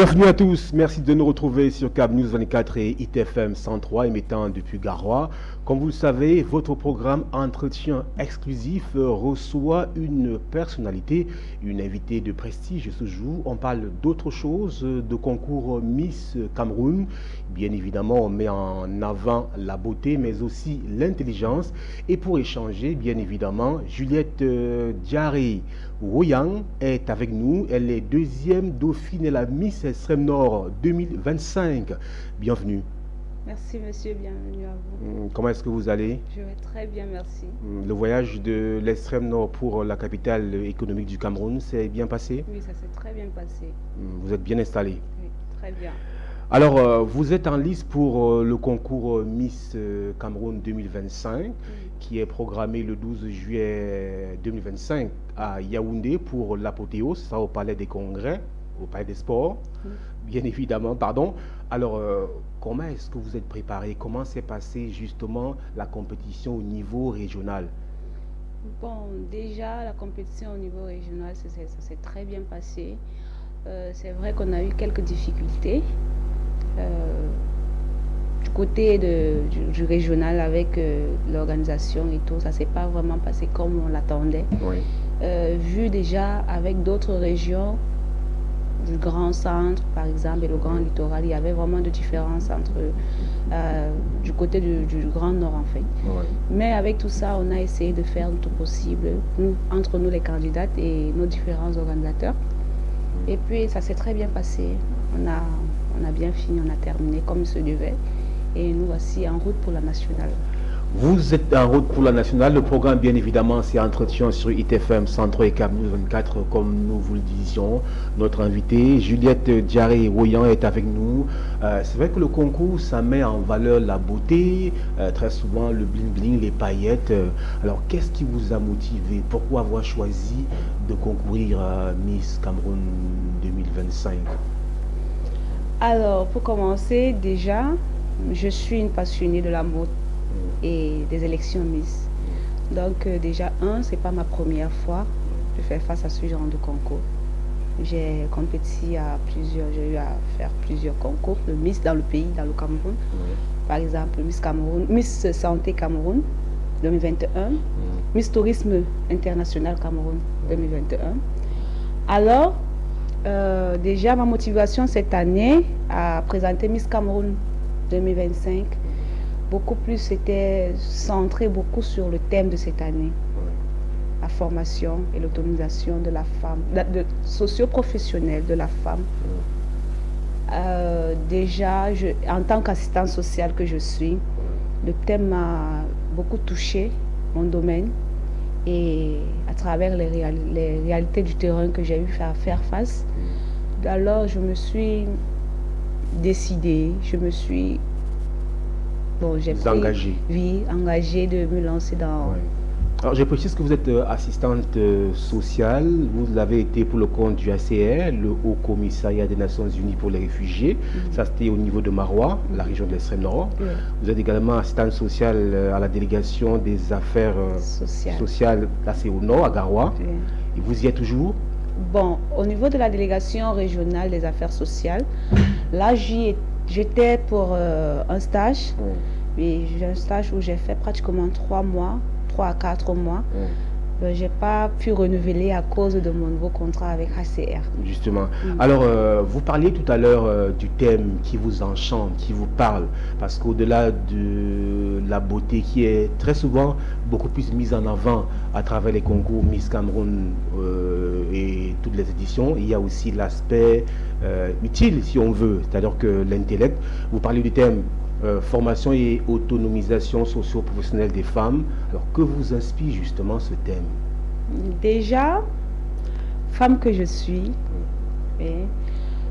Bienvenue à tous, merci de nous retrouver sur Cap News 24 et ITFM 103 émettant depuis Garoua. Comme vous le savez, votre programme Entretien exclusif reçoit une personnalité, une invitée de prestige ce jour. On parle d'autre chose, de concours Miss Cameroun. Bien évidemment, on met en avant la beauté, mais aussi l'intelligence. Et pour échanger, bien évidemment, Juliette Diaré Woyang est avec nous. Elle est deuxième dauphine et la Miss Extrême Nord 2025. Bienvenue. Merci monsieur, bienvenue à vous. Comment est-ce que vous allez? Je vais très bien, merci. Le voyage de l'extrême nord pour la capitale économique du Cameroun s'est bien passé? Oui, ça s'est très bien passé. Vous êtes bien installé? Oui, très bien. Alors, vous êtes en lice pour le concours Miss Cameroun 2025 Oui. qui est programmé le 12 juillet 2025 à Yaoundé pour l'apothéose, ça au Palais des Congrès, au Palais des Sports, Oui. bien évidemment, pardon. Alors, comment est-ce que vous êtes préparé? Comment s'est passée justement la compétition au niveau régional? Bon, déjà, la compétition au niveau régional, ça s'est très bien passé. C'est vrai qu'on a eu quelques difficultés euh, du côté du régional avec l'organisation et tout. Ça ne s'est pas vraiment passé comme on l'attendait. Oui. Vu déjà avec d'autres régions, du grand centre, par exemple, et le grand littoral, il y avait vraiment de différences entre du côté du grand nord, en fait. Oui. Mais avec tout ça, on a essayé de faire tout possible, entre nous les candidates et nos différents organisateurs. Et puis, ça s'est très bien passé. On a bien fini, on a terminé comme il se devait. Et nous voici en route pour la nationale. Vous êtes en route pour la nationale. Le programme, bien évidemment, c'est Entretien sur ITFM 103 et Cap News 24, comme nous vous le disions. Notre invitée, Juliette Diaré Woyang, est avec nous. C'est vrai que le concours, ça met en valeur la beauté, très souvent le bling-bling, les paillettes. Alors, qu'est-ce qui vous a motivé? Pourquoi avoir choisi de concourir à Miss Cameroun 2025? Alors, pour commencer, déjà, je suis une passionnée de la mode et des élections Miss. Donc déjà, c'est pas ma première fois de faire face à ce genre de concours. J'ai compéti à j'ai eu à faire plusieurs concours de Miss dans le pays, dans le Cameroun. Par exemple, Miss Cameroun, Miss Santé Cameroun 2021, Miss Tourisme International Cameroun 2021. Alors, déjà ma motivation cette année à présenter Miss Cameroun 2025, beaucoup plus, c'était centré beaucoup sur le thème de cette année, la formation et l'autonomisation de la femme, socio-professionnelle de la femme. Déjà, en tant qu'assistante sociale que je suis, le thème m'a beaucoup touché, mon domaine, et à travers les réalités du terrain que j'ai eu à faire face, alors je me suis décidée, j'ai engagé. Oui, engagé de me lancer dans... Ouais. Alors, je précise que vous êtes assistante sociale, vous l'avez été pour le compte du HCR, le Haut Commissariat des Nations Unies pour les réfugiés. Ça, c'était au niveau de Marois, la région de l'extrême nord. Vous êtes également assistante sociale à la délégation des affaires sociales, là c'est au nord, à Garoua. Et vous y êtes toujours? Bon, au niveau de la délégation régionale des affaires sociales, là, j'étais pour un stage. Oui, j'ai un stage où j'ai fait pratiquement 3 à 4 mois. Je n'ai pas pu renouveler à cause de mon nouveau contrat avec HCR. Justement. Alors, vous parliez tout à l'heure du thème qui vous enchante, qui vous parle, parce qu'au-delà de la beauté qui est très souvent beaucoup plus mise en avant à travers les concours Miss Cameroun et toutes les éditions, il y a aussi l'aspect utile, si on veut, c'est-à-dire que l'intellect. Vous parlez du thème formation et autonomisation socio-professionnelle des femmes. Alors, que vous inspire justement ce thème? Déjà, femme que je suis,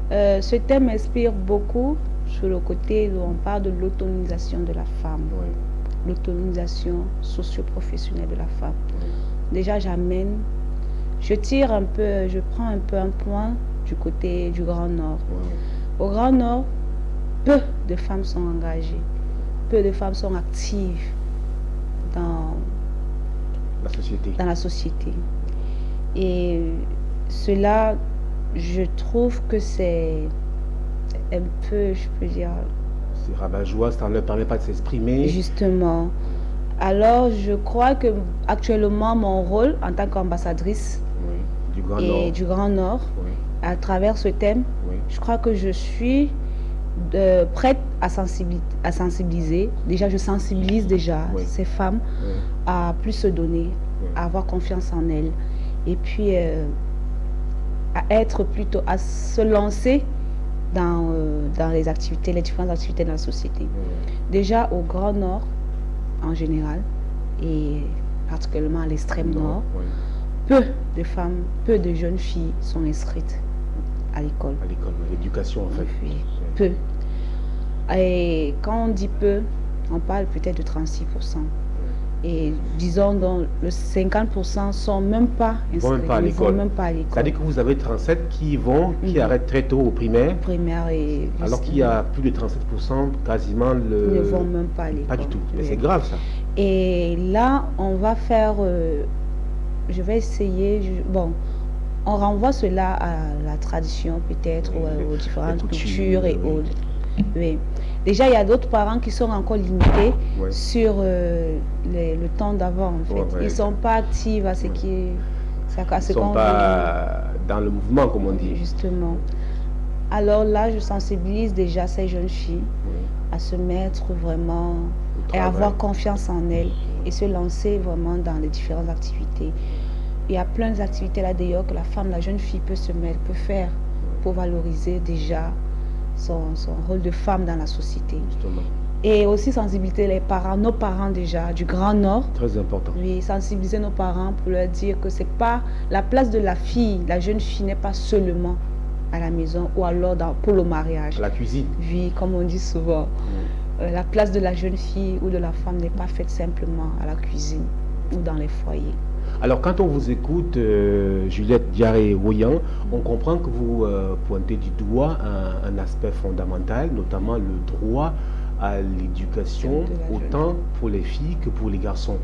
ce thème m'inspire beaucoup sur le côté où on parle de l'autonomisation de la femme, l'autonomisation socio-professionnelle de la femme. Déjà, je prends un peu un point du côté du Grand Nord. Au Grand Nord, peu de femmes sont engagées, peu de femmes sont actives dans la société. Et cela, je trouve que c'est un peu, je peux dire... C'est rabat-joie, ça ne leur permet pas de s'exprimer. Justement. Alors, je crois que actuellement, mon rôle en tant qu'ambassadrice du Grand et Nord. du Grand Nord, à travers ce thème, je crois que je suis prête à sensibiliser. Déjà, je sensibilise déjà ces femmes à plus se donner, à avoir confiance en elles. Et puis, à être plutôt, à se lancer dans les activités, les différentes activités de la société. Déjà, au Grand Nord, en général, et particulièrement à l'extrême nord, peu de femmes, peu de jeunes filles sont inscrites à l'école. À l'école, l'éducation en fait. Oui, peu. Et quand on dit peu, on parle peut-être de 36%. Et disons donc le 50% sont même pas inscrits. Ils vont même pas à l'école. C'est-à-dire que vous avez 37 qui arrêtent très tôt au primaire. Alors qu'il y a plus de 37% quasiment ne vont même pas à l'école. Pas du tout. Mais c'est grave ça. Et là, on va faire, je vais essayer, bon, on renvoie cela à la tradition peut-être, aux différentes cultures et autres. Oui. Déjà, il y a d'autres parents qui sont encore limités sur le temps d'avant, en fait. Ils ne sont pas actifs à ce qui est... Ils ne sont pas dans le mouvement, comme on dit. Justement. Alors là, je sensibilise déjà ces jeunes filles à se mettre vraiment et avoir confiance en elles et se lancer vraiment dans les différentes activités. Il y a plein d'activités là d'ailleurs que la femme, la jeune fille peut se mettre, peut faire pour valoriser déjà son rôle de femme dans la société. Justement. Et aussi sensibiliser les parents, nos parents déjà, du Grand Nord. Très important. Oui, sensibiliser nos parents pour leur dire que c'est pas la place de la fille, la jeune fille n'est pas seulement à la maison ou alors pour le mariage. À la cuisine. Oui, comme on dit souvent. La place de la jeune fille ou de la femme n'est pas faite simplement à la cuisine ou dans les foyers. Alors, quand on vous écoute, Juliette Diaré-Woyan, on comprend que vous pointez du doigt un aspect fondamental, notamment le droit à l'éducation, autant pour les filles que pour les garçons.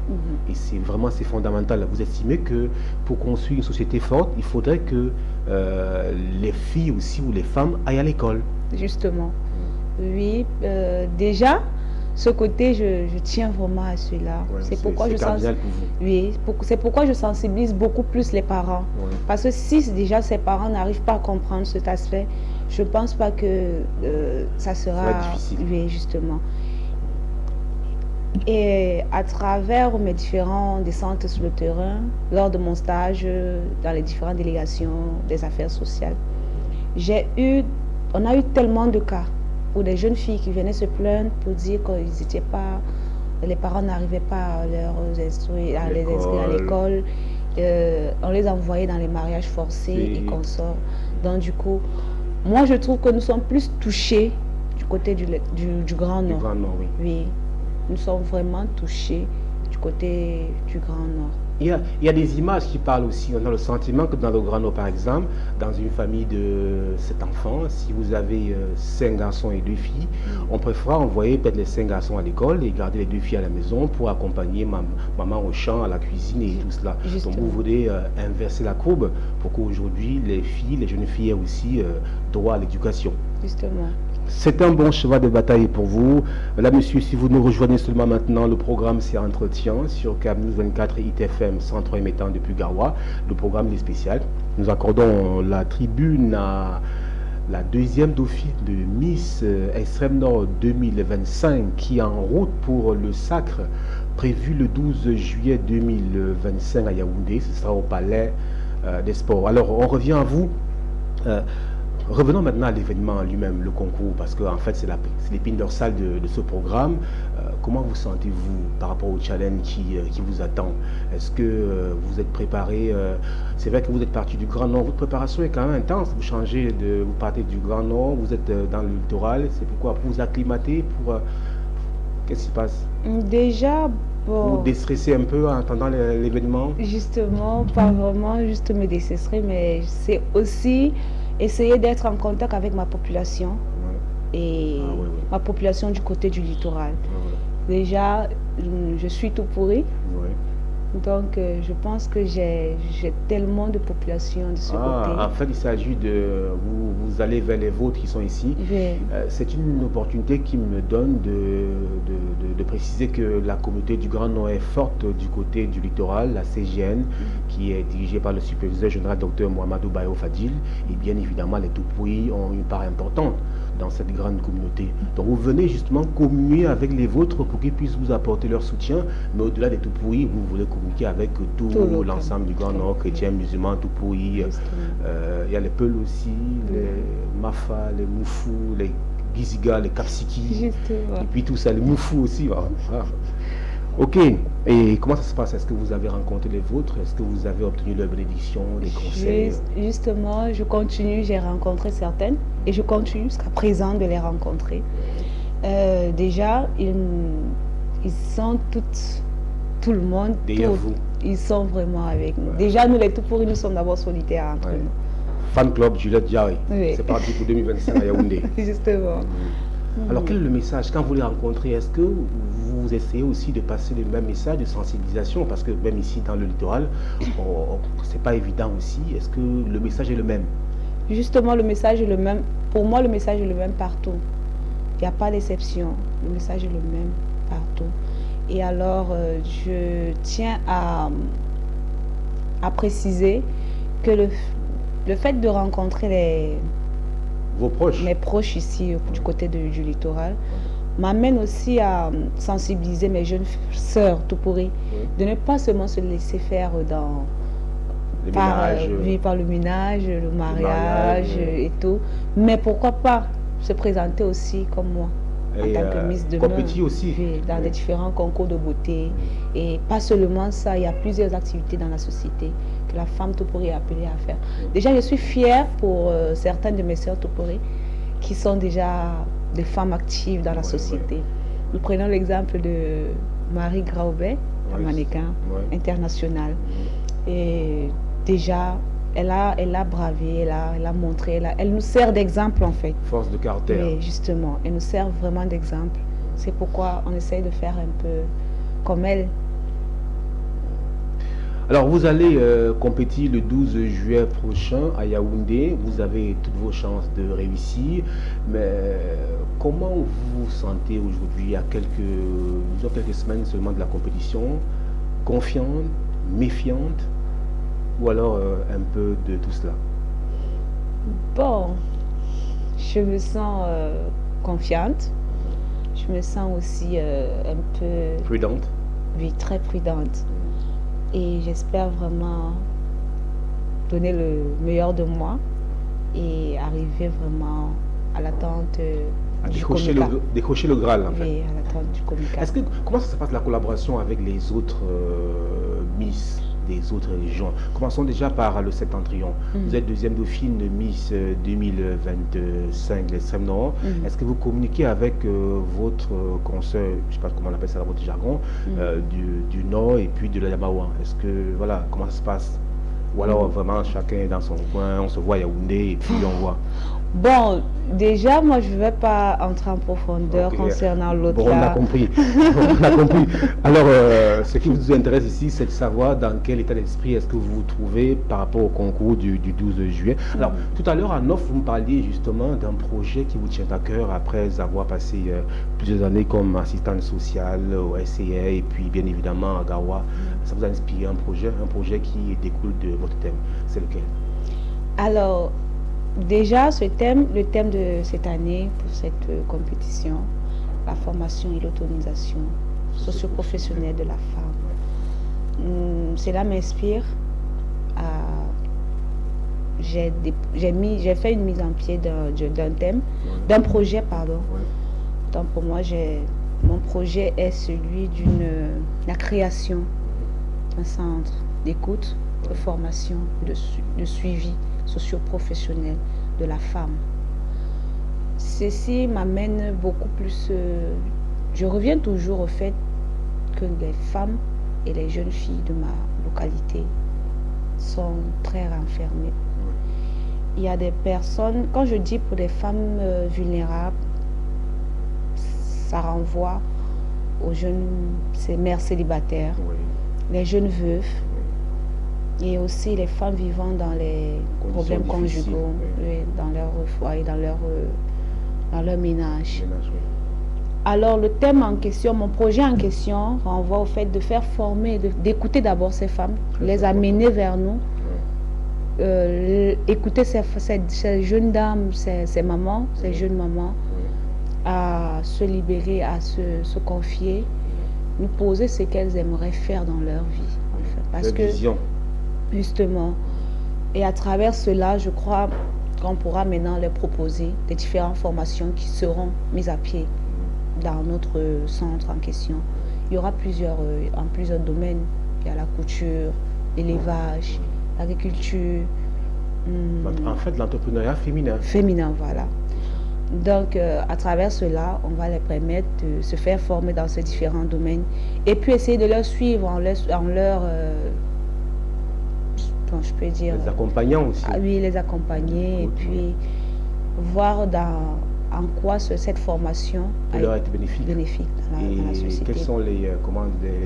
Et c'est fondamental. Vous estimez que pour construire une société forte, il faudrait que les filles aussi ou les femmes aillent à l'école. Justement. Oui, déjà, ce côté, je tiens vraiment à cela. C'est pourquoi c'est pourquoi je sensibilise beaucoup plus les parents. Parce que si déjà ces parents n'arrivent pas à comprendre cet aspect, je ne pense pas que ça sera difficile. Oui, justement. Et à travers mes différents descentes sur le terrain, lors de mon stage dans les différentes délégations des affaires sociales, on a eu tellement de cas où des jeunes filles qui venaient se plaindre pour dire qu'ils n'étaient pas, les parents n'arrivaient pas à les inscrire à l'école, on les envoyait dans les mariages forcés et consorts. Donc du coup, moi je trouve que nous sommes plus touchés du côté du Grand Nord. Du Grand Nord, oui. Oui, nous sommes vraiment touchés du côté du Grand Nord. Il y a des images qui parlent aussi. On a le sentiment que dans le Grand Nord, par exemple, dans une famille de 7 enfants, si vous avez 5 garçons et 2 filles, on préfère envoyer peut-être les 5 garçons à l'école et garder les 2 filles à la maison pour accompagner maman au champ, à la cuisine et tout cela. Justement. Donc vous voulez inverser la courbe pour qu'aujourd'hui les jeunes filles aient aussi droit à l'éducation. Justement. C'est un bon cheval de bataille pour vous. Là, monsieur, si vous nous rejoignez seulement maintenant, le programme c'est Entretien sur CAB 24 et ITFM 103 émettant depuis Garoua. Le programme est spécial. Nous accordons la tribune à la deuxième dauphine de Miss Extrême Nord 2025 qui est en route pour le sacre prévu le 12 juillet 2025 à Yaoundé. Ce sera au Palais des Sports. Alors, on revient à vous. Revenons maintenant à l'événement lui-même, le concours, parce qu'en fait, c'est l'épine dorsale de ce programme. Comment vous sentez-vous par rapport au challenge qui vous attend? Est-ce que vous êtes préparé? C'est vrai que vous êtes parti du Grand Nord. Votre préparation est quand même intense. Vous partez du Grand Nord, vous êtes dans le littoral. C'est pourquoi? Pour vous acclimater? Qu'est-ce qui se passe? Déjà, bon... Vous déstresser un peu en attendant l'événement? Justement, pas vraiment juste me déstresser, mais c'est aussi... essayer d'être en contact avec ma population et ma population du côté du littoral. Déjà, je suis tout pourri. Donc, je pense que j'ai tellement de population de ce côté. En fait, il s'agit de... Vous allez vers les vôtres qui sont ici. C'est une opportunité qui me donne de préciser que la communauté du Grand Nord est forte du côté du littoral, la CGN, qui est dirigée par le superviseur général Dr Mohamedou Bayo Fadil. Et bien évidemment, les Tupouï ont une part importante dans cette grande communauté. Donc vous venez justement communier avec les vôtres pour qu'ils puissent vous apporter leur soutien, mais au-delà des Tupouï, vous voulez communiquer avec tout l'ensemble du Grand Nord, chrétiens, musulmans, Tupouï. Il y a les Peuls aussi, les Mafa, les Moufou, les Giziga, les Kapsiki, et puis tout ça, les Moufou aussi. Voilà. Ok, et comment ça se passe? Est-ce que vous avez rencontré les vôtres? Est-ce que vous avez obtenu leur bénédiction, des conseils? Justement, je continue, j'ai rencontré certaines et je continue jusqu'à présent de les rencontrer. Déjà, ils sont tout le monde, ils sont vraiment avec nous. Déjà, nous les Tupouï, nous sommes d'abord solitaires entre nous. Fan Club Juliette Diarry, c'est parti pour 2025 à Yaoundé. Justement. Alors quel est le message quand vous les rencontrez? Est-ce que vous essayez aussi de passer le même message de sensibilisation? Parce que même ici dans le littoral, c'est pas évident aussi. Est-ce que le message est le même? Justement, le message est le même. Pour moi, le message est le même partout. Il n'y a pas d'exception. Le message est le même partout. Et alors, je tiens à préciser que le fait de rencontrer mes proches ici du côté du littoral m'amène aussi à sensibiliser mes jeunes sœurs Tupouï de ne pas seulement se laisser faire par le ménage, le mariage et tout, mais pourquoi pas se présenter aussi comme moi en tant que Miss de compétit aussi dans des différents concours de beauté. Et pas seulement ça, il y a plusieurs activités dans la société que la femme Tupouï est appelée à faire. Déjà, je suis fière pour certaines de mes sœurs Tupouï qui sont déjà des femmes actives dans la société. Nous prenons l'exemple de Marie Graubet, la mannequin internationale. Et déjà, elle a bravé, elle a montré, elle nous sert d'exemple en fait. Force de caractère. Oui, justement, elle nous sert vraiment d'exemple. C'est pourquoi on essaye de faire un peu comme elle. Alors vous allez compétir le 12 juillet prochain à Yaoundé. Vous avez toutes vos chances de réussir. Mais comment vous vous sentez aujourd'hui à quelques semaines seulement de la compétition? Confiante, méfiante? Ou alors un peu de tout cela? Bon, je me sens confiante. Je me sens aussi un peu... Prudente? Oui, très prudente. Et j'espère vraiment donner le meilleur de moi et arriver vraiment à l'attente du Comica. Décrocher le Graal en fait. Oui, à l'attente du Comica. Comment ça se passe la collaboration avec les autres Miss des autres régions? Commençons déjà par le Septentrion. Vous êtes deuxième dauphine Miss 2025 l'Extrême Nord. Est-ce que vous communiquez avec votre consoeur, je ne sais pas comment on appelle ça dans votre jargon, du Nord et puis de la Yamawa? Est-ce que, voilà, comment ça se passe? Ou alors vraiment chacun est dans son coin, on se voit à Yaoundé et puis on voit? Bon, déjà, moi, je ne vais pas entrer en profondeur concernant l'autre. Bon, on a compris. On a compris. Alors, ce qui vous intéresse ici, c'est de savoir dans quel état d'esprit est-ce que vous vous trouvez par rapport au concours du 12 juillet. Alors, tout à l'heure, en off, vous me parliez justement d'un projet qui vous tient à cœur après avoir passé plusieurs années comme assistante sociale au SCA et puis bien évidemment à Gawa. Ça vous a inspiré un projet qui découle de votre thème. C'est lequel? Alors, déjà, le thème de cette année pour cette compétition, la formation et l'autonomisation socio-professionnelle de la femme. Cela m'inspire j'ai fait une mise en pied d'un thème, d'un projet, pardon. Donc pour moi, mon projet est celui la création d'un centre d'écoute, de formation, de suivi socio-professionnel de la femme. Ceci m'amène beaucoup plus... je reviens toujours au fait que les femmes et les jeunes filles de ma localité sont très renfermées. Il y a des personnes, quand je dis pour des femmes vulnérables, ça renvoie aux jeunes mères célibataires, les jeunes veuves et aussi les femmes vivant dans les problèmes conjugaux, oui, dans leur foyer, dans leur ménage. Alors le thème en question, mon projet en question renvoie au fait de faire former, d'écouter d'abord ces femmes, les amener vers nous, écouter ces jeunes dames, ces mamans, ces jeunes mamans, à se libérer, à se confier, nous poser ce qu'elles aimeraient faire dans leur vie. En fait. Parce que, justement, et à travers cela, je crois qu'on pourra maintenant leur proposer des différentes formations qui seront mises à pied dans notre centre en question. Il y aura en plusieurs domaines. Il y a la couture, l'élevage, l'agriculture. En fait, l'entrepreneuriat féminin. Féminin, voilà. Donc, à travers cela, on va les permettre de se faire former dans ces différents domaines et puis essayer de leur suivre en leur je peux dire... Les accompagnant aussi. Oui, les accompagner et puis voir en quoi cette formation peut leur être bénéfique dans la société. Quels sont les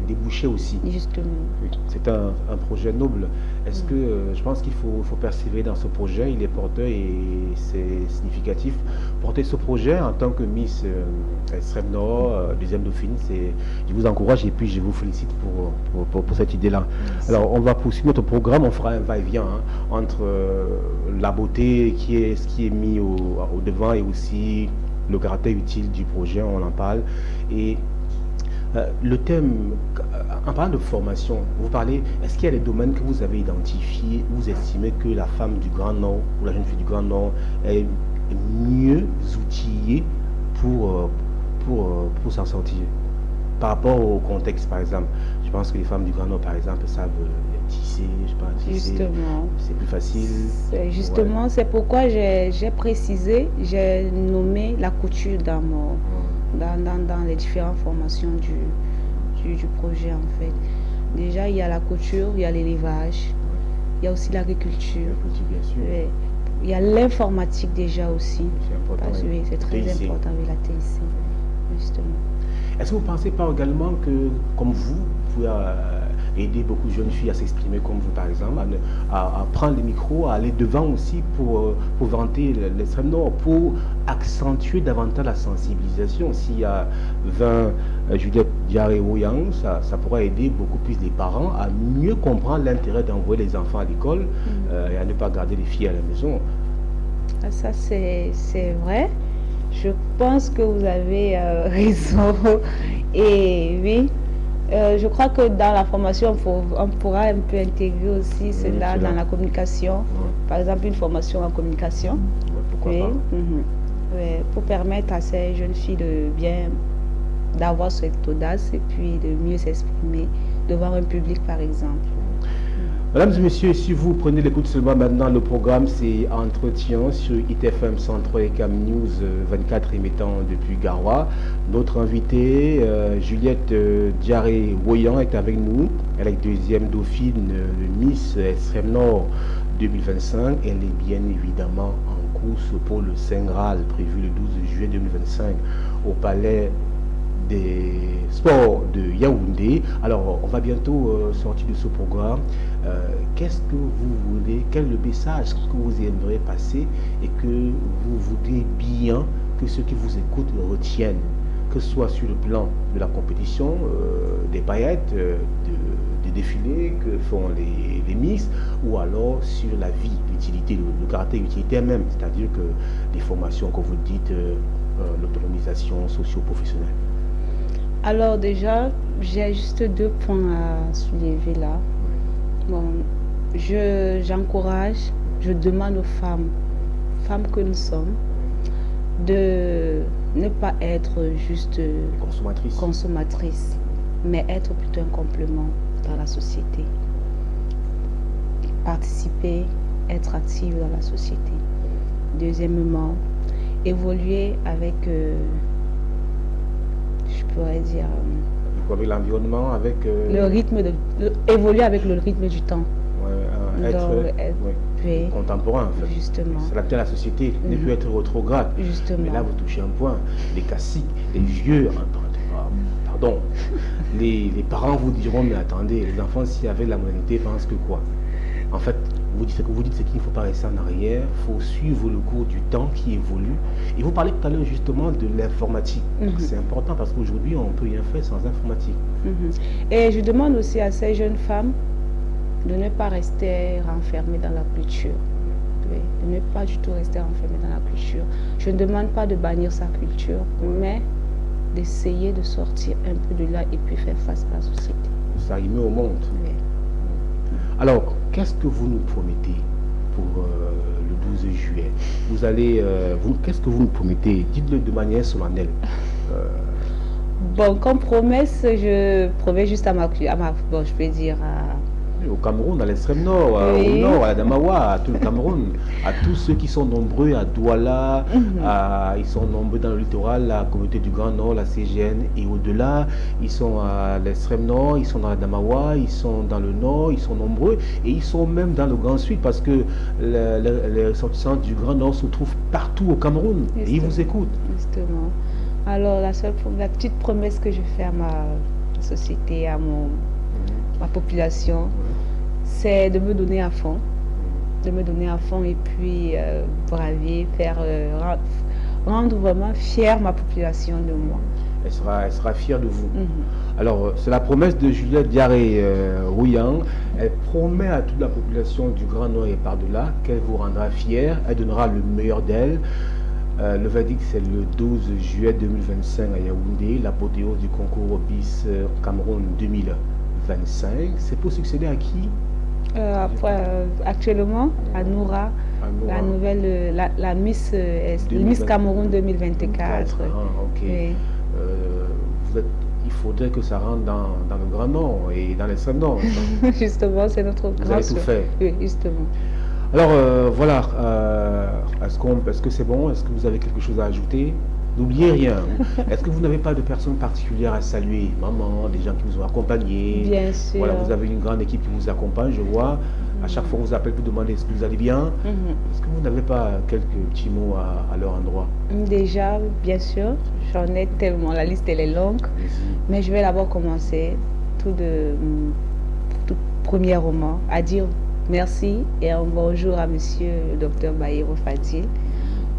débouchés aussi. Justement. C'est un projet noble. Est-ce que je pense qu'il faut persévérer dans ce projet, il est porteur et c'est significatif. Porter ce projet en tant que Miss Extrême Nord, deuxième dauphine, je vous encourage et puis je vous félicite pour cette idée-là. Alors on va poursuivre notre programme, on fera un va-et-vient entre la beauté ce qui est mis au devant et aussi le caractère utile du projet, on en parle. Et le thème, en parlant de formation, vous parlez, est-ce qu'il y a des domaines que vous avez identifiés où vous estimez que la femme du Grand Nord ou la jeune fille du Grand Nord est mieux outillée pour s'en sortir? Par rapport au contexte, par exemple, je pense que les femmes du Grand Nord, par exemple, savent tisser, je pense, justement, c'est plus facile. Justement, c'est pourquoi j'ai précisé, j'ai nommé la couture dans les différentes formations du projet, en fait. Déjà, il y a la couture, il y a l'élevage, il y a aussi l'agriculture. Bien sûr. Il y a l'informatique déjà aussi. C'est important. Oui, c'est très important, oui, la TIC, justement. Est-ce que vous ne pensez pas également que, comme vous pouvez aider beaucoup de jeunes filles à s'exprimer comme vous, par exemple, à prendre les micros, à aller devant aussi pour vanter l'extrême nord, pour accentuer davantage la sensibilisation? S'il y a 20 Juliette Diaré-Woyang, ça pourra aider beaucoup plus les parents à mieux comprendre l'intérêt d'envoyer les enfants à l'école et à ne pas garder les filles à la maison. Ça, c'est vrai. Je pense que vous avez raison. Et oui, je crois que dans la formation, on pourra un peu intégrer aussi cela dans la communication. Par exemple, une formation en communication. Pourquoi pas? Oui, pour permettre à ces jeunes filles d'avoir cette audace et puis de mieux s'exprimer devant un public, par exemple. Mesdames et messieurs, si vous prenez l'écoute seulement maintenant, le programme c'est Entretien sur ITFM 103 et Cam News 24 émettant depuis Garoua. Notre invitée, Juliette Diaré-Woyang, est avec nous. Elle est deuxième dauphine de Miss Extrême Nord 2025. Elle est bien évidemment en course pour le Saint Graal prévu le 12 juillet 2025 au Palais des Sports de Yaoundé. Alors, on va bientôt sortir de ce programme. Qu'est-ce que vous voulez, quel est le message que vous aimeriez passer et que vous voudriez bien que ceux qui vous écoutent retiennent, que ce soit sur le plan de la compétition, des paillettes, des défilés que font les Miss, ou alors sur la vie, l'utilité, le caractère utilitaire même, c'est-à-dire que les formations, comme vous le dites, l'autonomisation socio-professionnelle. Alors déjà, j'ai juste 2 points à soulever là. Bon, j'encourage, je demande aux femmes que nous sommes, de ne pas être juste consommatrices, mais être plutôt un complément dans la société. Participer, être active dans la société. Deuxièmement, évoluer avec... je pourrais dire... avec l'environnement, avec... évoluer avec le rythme du temps. Être contemporain, en fait. Justement. S'adapter à la société, ne plus être rétrograde. Justement. Mais là, vous touchez un point. Les classiques, les vieux, Pardon, les parents vous diront, mais attendez, les enfants, s'il y avait la modernité, pensent que quoi? En fait, vous dites c'est qu'il ne faut pas rester en arrière, il faut suivre le cours du temps qui évolue. Et vous parlez tout à l'heure justement de l'informatique. C'est important parce qu'aujourd'hui, on ne peut rien faire sans informatique. Et je demande aussi à ces jeunes femmes de ne pas rester renfermées dans la culture. Oui, de ne pas du tout rester renfermées dans la culture. Je ne demande pas de bannir sa culture, mais d'essayer de sortir un peu de là et puis faire face à la société. S'arrimer au monde. Oui. Alors, qu'est-ce que vous nous promettez pour le 12 juillet? Vous allez, qu'est-ce que vous nous promettez? Dites-le de manière solennelle. Bon, comme promesse, je promets juste bon, je peux dire au Cameroun, à l'extrême nord, au nord, à Adamawa, à tout le Cameroun, à tous ceux qui sont nombreux à Douala, ils sont nombreux dans le littoral, la communauté du Grand Nord, la CGN et au-delà, ils sont à l'extrême nord, ils sont dans Adamawa, ils sont dans le nord, ils sont nombreux et ils sont même dans le Grand Sud parce que les ressortissants du Grand Nord se trouvent partout au Cameroun et ils vous écoutent. Justement. Alors la petite promesse que je fais à ma société, à ma population, c'est de me donner à fond. De me donner à fond et puis braver, rendre vraiment fière ma population de moi. Elle sera fière de vous. Alors, c'est la promesse de Juliette Diaré Rouillan. Elle promet à toute la population du Grand Nord et par-delà qu'elle vous rendra fière. Elle donnera le meilleur d'elle. Le verdict, c'est le 12 juillet 2025 à Yaoundé, l'apothéose du concours BIS Cameroun 2025. C'est pour succéder à qui? Actuellement, à Noura, la nouvelle, la Miss, Miss Cameroun 2024. Ok. Oui. Il faudrait que ça rentre dans le Grand Nord et dans l'extrême Nord. Justement, c'est notre grand. Vous avez tout fait. Oui, justement. Alors, voilà, est-ce que c'est bon? Est-ce que vous avez quelque chose à ajouter? N'oubliez rien. Est-ce que vous n'avez pas de personnes particulières à saluer? Maman, des gens qui vous ont accompagné? Bien sûr. Voilà, vous avez une grande équipe qui vous accompagne, je vois. À chaque fois, on vous appelle pour demander est-ce que vous allez bien. Est-ce que vous n'avez pas quelques petits mots à leur endroit? Déjà, bien sûr, j'en ai tellement. La liste, elle est longue. Mais je vais d'abord commencer tout premièrement à dire merci et un bonjour à monsieur le docteur Baïro Fadil.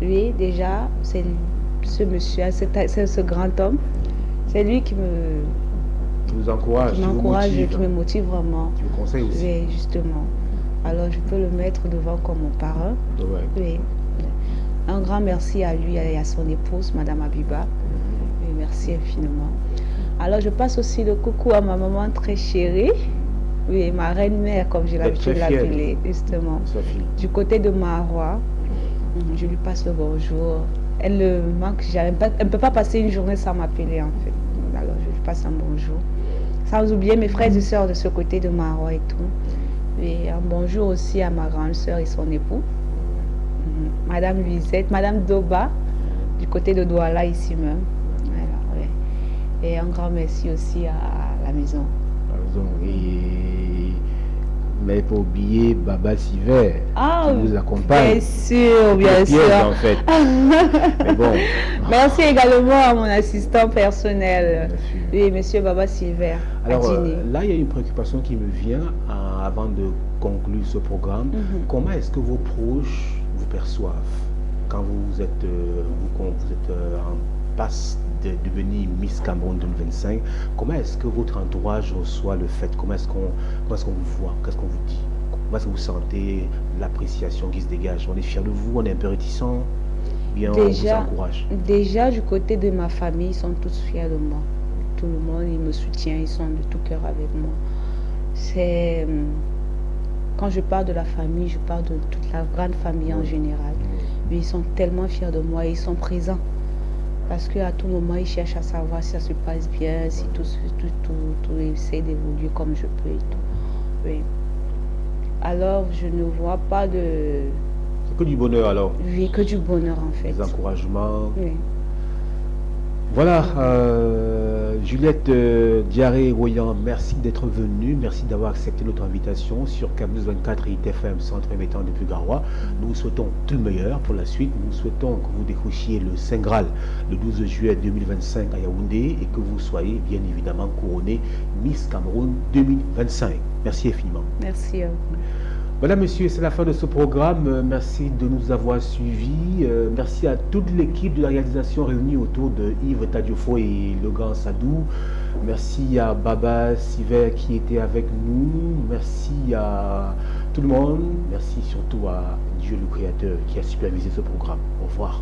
Lui, déjà, c'est ce monsieur, c'est ce grand homme. C'est lui qui vous encourage, qui me motive vraiment. Qui vous conseille aussi. Oui, justement. Alors, je peux le mettre devant comme mon parrain. Ouais. Oui. Un grand merci à lui et à son épouse, Madame Abiba. Oui, merci infiniment. Alors, je passe aussi le coucou à ma maman très chérie. Oui, ma reine-mère, comme j'ai l'habitude de l'appeler, justement. Sophie. Du côté de Marois, je lui passe le bonjour. Elle ne manque jamais. Elle ne peut pas passer une journée sans m'appeler, en fait. Alors, je lui passe un bonjour. Sans oublier mes frères et sœurs de ce côté de Marois et tout. Et un bonjour aussi à ma grande sœur et son époux. Madame Luisette, Madame Doba, du côté de Douala, ici même. Alors, ouais. Et un grand merci aussi à la maison. Mais il faut oublier Baba Siver qui vous accompagne. Bien sûr, bien sûr. En fait. Mais bon. Merci également à mon assistant personnel, oui, monsieur Baba Silver. Alors là, il y a une préoccupation qui me vient avant de conclure ce programme. Comment est-ce que vos proches vous perçoivent quand vous êtes en passe de devenir Miss Cameroun 2025? Comment est-ce que votre entourage reçoit le fait? Comment est-ce qu'on vous voit? Qu'est-ce qu'on vous dit? Comment est-ce que vous sentez l'appréciation qui se dégage? On est fiers de vous? On est un peu réticents? Bien, on vous encourage. Déjà, du côté de ma famille, ils sont tous fiers de moi. Tout le monde, ils me soutiennent, ils sont de tout cœur avec moi. C'est... Quand je parle de la famille, je parle de toute la grande famille en général. Mais ils sont tellement fiers de moi, ils sont présents. Parce qu'à tout moment, ils cherchent à savoir si ça se passe bien, si tout essaie d'évoluer comme je peux et tout. Oui. Alors, je ne vois pas de... C'est que du bonheur alors? Oui, que du bonheur en fait. Des encouragements? Oui. Voilà, Juliette Diaré-Royan, merci d'être venue, merci d'avoir accepté notre invitation sur Camnews 24 et ITFM, centre émettant depuis Garoua. Nous vous souhaitons tout le meilleur pour la suite. Nous souhaitons que vous décrochiez le Saint Graal le 12 juillet 2025 à Yaoundé et que vous soyez bien évidemment couronné Miss Cameroun 2025. Merci infiniment. Merci. Voilà, monsieur, c'est la fin de ce programme. Merci de nous avoir suivis. Merci à toute l'équipe de la réalisation réunie autour de Yves Tadiofo et Logan Sadou. Merci à Baba Siver qui était avec nous. Merci à tout le monde. Merci surtout à Dieu le Créateur qui a supervisé ce programme. Au revoir.